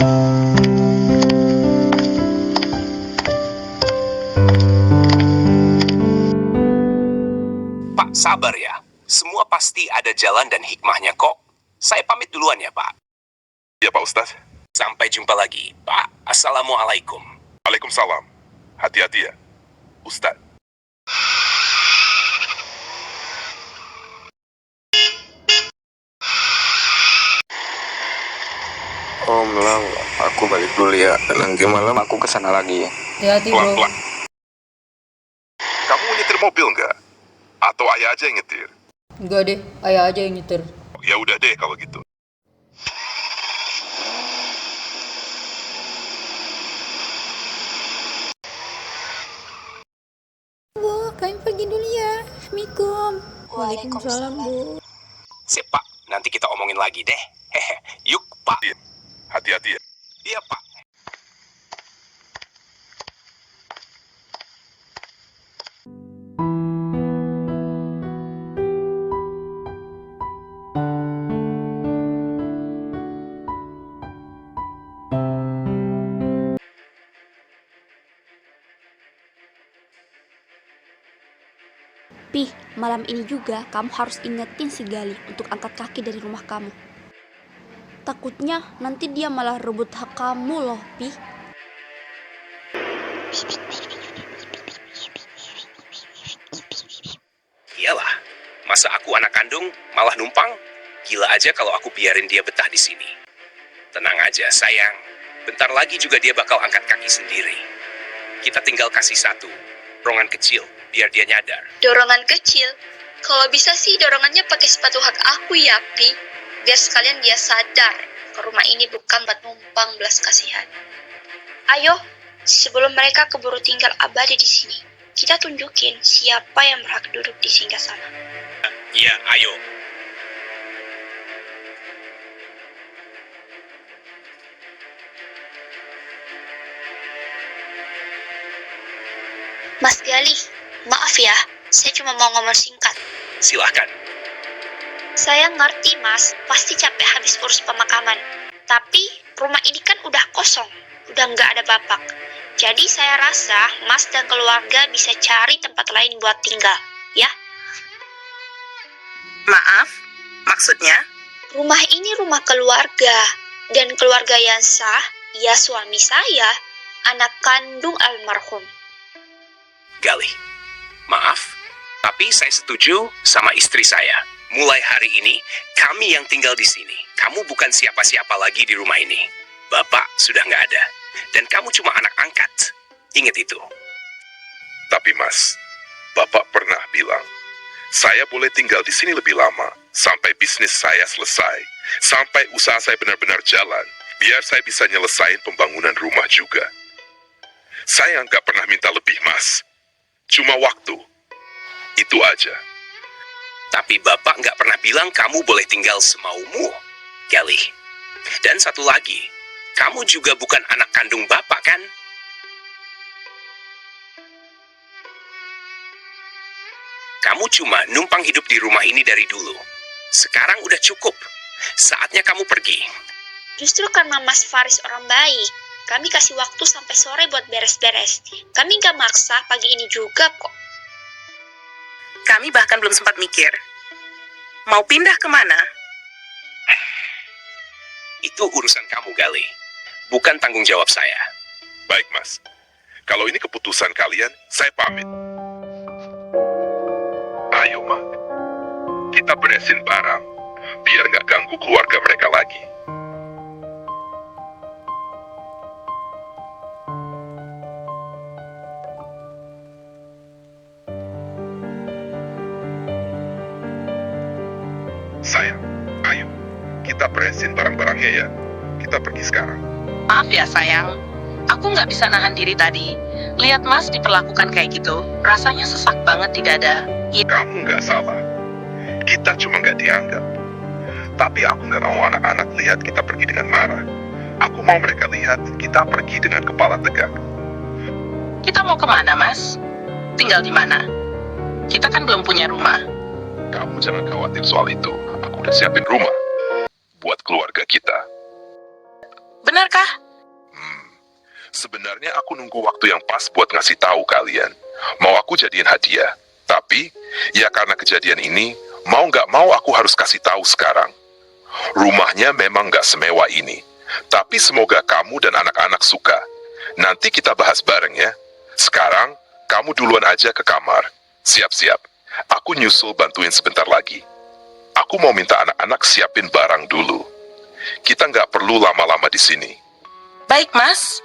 Pak, sabar ya. Semua pasti ada jalan dan hikmahnya kok. Saya pamit duluan ya, Pak. Ya Pak Ustadz. Sampai jumpa lagi, Pak. Assalamualaikum. Waalaikumsalam. Hati-hati ya, Ustadz. Om Lang, aku balik dulu ya. Nanti malam aku kesana lagi ya. Hati-hati bro. Pelan-pelan. Kamu nyetir mobil nggak? Atau ayah aja yang nyetir? Enggak deh, ayah aja yang nyetir. Ya udah deh kalau gitu. Bu, kami pergi dulu ya. Assalamualaikum. Waalaikumsalam bu. Sip, Pak. Nanti kita omongin lagi deh. Hehe. Yuk, Pak. Iya. Hati-hati ya. Iya, Pak. Pih, malam ini juga kamu harus ingetin si Gali untuk angkat kaki dari rumah kamu. Takutnya nanti dia malah rebut hak kamu loh, Pih. Iyalah. Masa aku anak kandung malah numpang? Gila aja kalau aku biarin dia betah di sini. Tenang aja, sayang. Bentar lagi juga dia bakal angkat kaki sendiri. Kita tinggal kasih satu dorongan kecil biar dia nyadar. Dorongan kecil? Kalau bisa sih dorongannya pakai sepatu hak aku ya, Pi. Biar sekalian dia sadar ke rumah ini bukan buat numpang belas kasihan. Ayo, sebelum mereka keburu tinggal abadi di sini, kita tunjukin siapa yang berhak duduk di singgasana. Iya, ayo. Mas Gali, maaf ya, saya cuma mau ngomong singkat. Silahkan. Saya ngerti mas, pasti capek habis urus pemakaman. Tapi rumah ini kan udah kosong, udah nggak ada bapak. Jadi saya rasa mas dan keluarga bisa cari tempat lain buat tinggal, ya? Maaf, maksudnya? Rumah ini rumah keluarga, dan keluarga yang sah, ya suami saya, anak kandung almarhum. Gali, maaf, tapi saya setuju sama istri saya. Mulai hari ini, kami yang tinggal di sini. Kamu bukan siapa-siapa lagi di rumah ini. Bapak sudah nggak ada, dan kamu cuma anak angkat. Ingat itu. Tapi Mas, Bapak pernah bilang, saya boleh tinggal di sini lebih lama, sampai bisnis saya selesai, sampai usaha saya benar-benar jalan, biar saya bisa nyelesain pembangunan rumah juga. Saya nggak pernah minta lebih, Mas. Cuma waktu. Itu aja. Tapi Bapak nggak pernah bilang kamu boleh tinggal semaumu, Gali. Dan satu lagi, kamu juga bukan anak kandung Bapak, kan? Kamu cuma numpang hidup di rumah ini dari dulu. Sekarang udah cukup. Saatnya kamu pergi. Justru karena Mas Faris orang baik, kami kasih waktu sampai sore buat beres-beres. Kami nggak maksa pagi ini juga kok. Kami bahkan belum sempat mikir. Mau pindah kemana? Itu urusan kamu, Gali. Bukan tanggung jawab saya. Baik, Mas. Kalau ini keputusan kalian, saya pamit. Ayo, Ma. Kita beresin barang, biar nggak ganggu keluarga mereka lagi. Sayang, ayo. Kita beresin barang-barangnya ya. Kita pergi sekarang. Maaf ya sayang, aku nggak bisa nahan diri tadi. Lihat Mas diperlakukan kayak gitu, rasanya sesak banget di dada. Kamu nggak salah. Kita cuma nggak dianggap. Tapi aku nggak mau anak-anak lihat kita pergi dengan marah. Aku mau mereka lihat kita pergi dengan kepala tegak. Kita mau kemana Mas? Tinggal di mana? Kita kan belum punya rumah. Kamu jangan khawatir soal itu. Aku udah siapin rumah buat keluarga kita. Benar benarkah? Sebenarnya aku nunggu waktu yang pas buat ngasih tahu kalian. Mau aku jadiin hadiah. Tapi, ya karena kejadian ini, mau nggak mau aku harus kasih tahu sekarang. Rumahnya memang nggak semewah ini. Tapi semoga kamu dan anak-anak suka. Nanti kita bahas bareng ya. Sekarang, kamu duluan aja ke kamar. Siap-siap. Aku nyusul bantuin sebentar lagi. Aku mau minta anak-anak siapin barang dulu. Kita nggak perlu lama-lama di sini. Baik, Mas.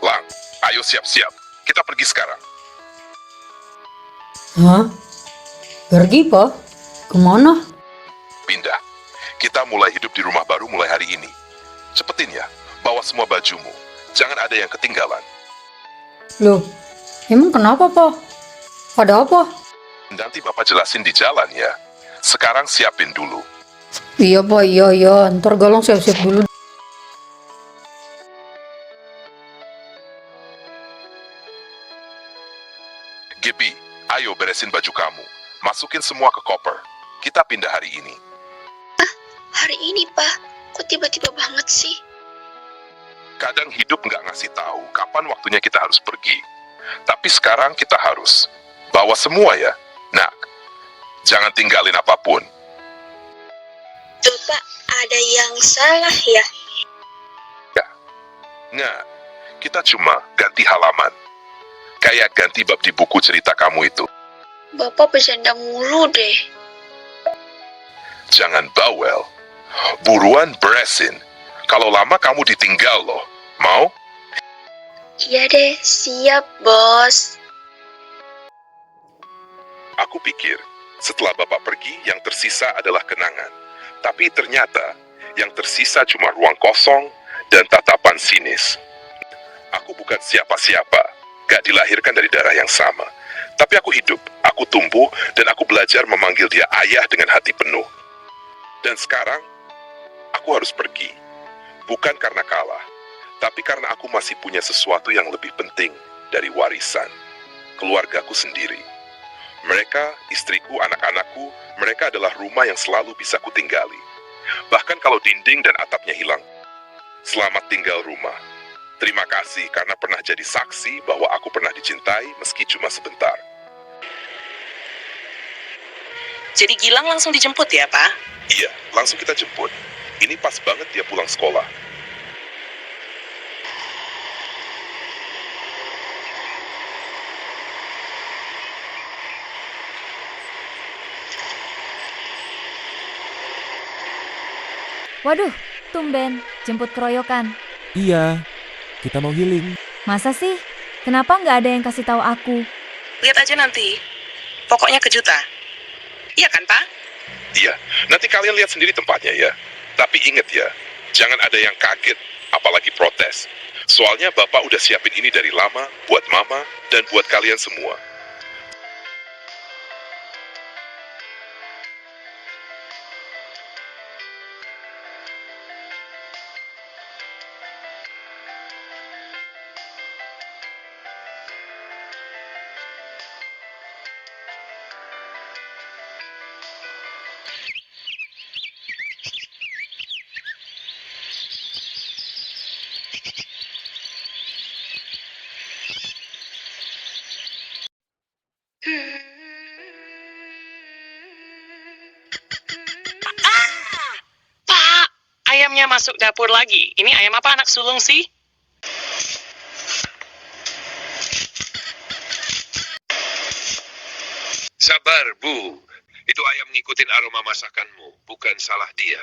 Lang, ayo siap-siap. Kita pergi sekarang. Hah? Pergi, Pak? Kemana? Pindah. Kita mulai hidup di rumah baru mulai hari ini. Cepetin ya. Bawa semua bajumu. Jangan ada yang ketinggalan. Loh, emang kenapa, Pak? Ada apa? Nanti Bapak jelasin di jalan ya. Sekarang siapin dulu. Iya, Pak, iya. Ntar Galang siap-siap dulu. Gaby, ayo beresin baju kamu. Masukin semua ke koper. Kita pindah hari ini. Hari ini, Pak. Kok tiba-tiba banget sih? Kadang hidup nggak ngasih tahu kapan waktunya kita harus pergi. Tapi sekarang kita harus. Bawa semua ya. Nah, jangan tinggalin apapun. Bapak, ada yang salah ya? Nggak, kita cuma ganti halaman. Kayak ganti bab di buku cerita kamu itu. Bapak bercanda mulu deh. Jangan bawel. Buruan beresin. Kalau lama kamu ditinggal loh. Mau? Iya deh, siap, Bos. Aku pikir setelah Bapak pergi yang tersisa adalah kenangan. Tapi ternyata yang tersisa cuma ruang kosong dan tatapan sinis. Aku bukan siapa-siapa. Gak dilahirkan dari darah yang sama. Tapi aku hidup, aku tumbuh, dan aku belajar memanggil dia ayah dengan hati penuh. Dan sekarang, aku harus pergi. Bukan karena kalah, tapi karena aku masih punya sesuatu yang lebih penting dari warisan. Keluargaku sendiri. Mereka, istriku, anak-anakku, mereka adalah rumah yang selalu bisa kutinggali. Bahkan kalau dinding dan atapnya hilang. Selamat tinggal rumah. Terima kasih karena pernah jadi saksi bahwa aku pernah dicintai meski cuma sebentar. Jadi Gilang langsung dijemput ya, Pak? Iya, langsung kita jemput. Ini pas banget dia pulang sekolah. Waduh, tumben, jemput keroyokan. Iya, kita mau healing. Masa sih? Kenapa nggak ada yang kasih tahu aku? Lihat aja nanti. Pokoknya kejutan. Iya kan, Pak? Iya, nanti kalian lihat sendiri tempatnya ya. Tapi ingat ya, jangan ada yang kaget, apalagi protes. Soalnya Bapak udah siapin ini dari lama, buat Mama, dan buat kalian semua. Pak, ayamnya masuk dapur lagi. Ini ayam apa anak sulung sih? Sabar, Bu. Itu ayam ngikutin aroma masakanmu, bukan salah dia.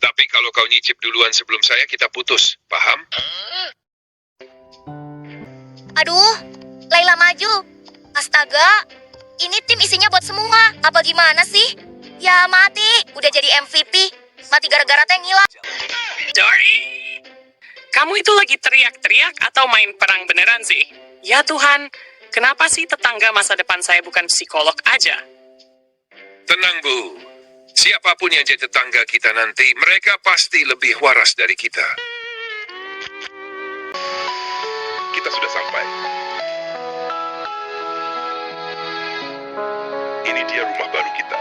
Tapi kalau kau nyicip duluan sebelum saya, kita putus. Paham? Aduh, Laila maju. Astaga, ini tim isinya buat semua. Apa gimana sih? Ya mati, udah jadi MVP. Mati gara-gara teh ngilang. Dory, kamu itu lagi teriak-teriak atau main perang beneran sih? Ya Tuhan, kenapa sih tetangga masa depan saya bukan psikolog aja? Tenang, Bu. Siapapun yang jadi tetangga kita nanti, mereka pasti lebih waras dari kita. kita sudah sampai. Ini dia rumah baru kita.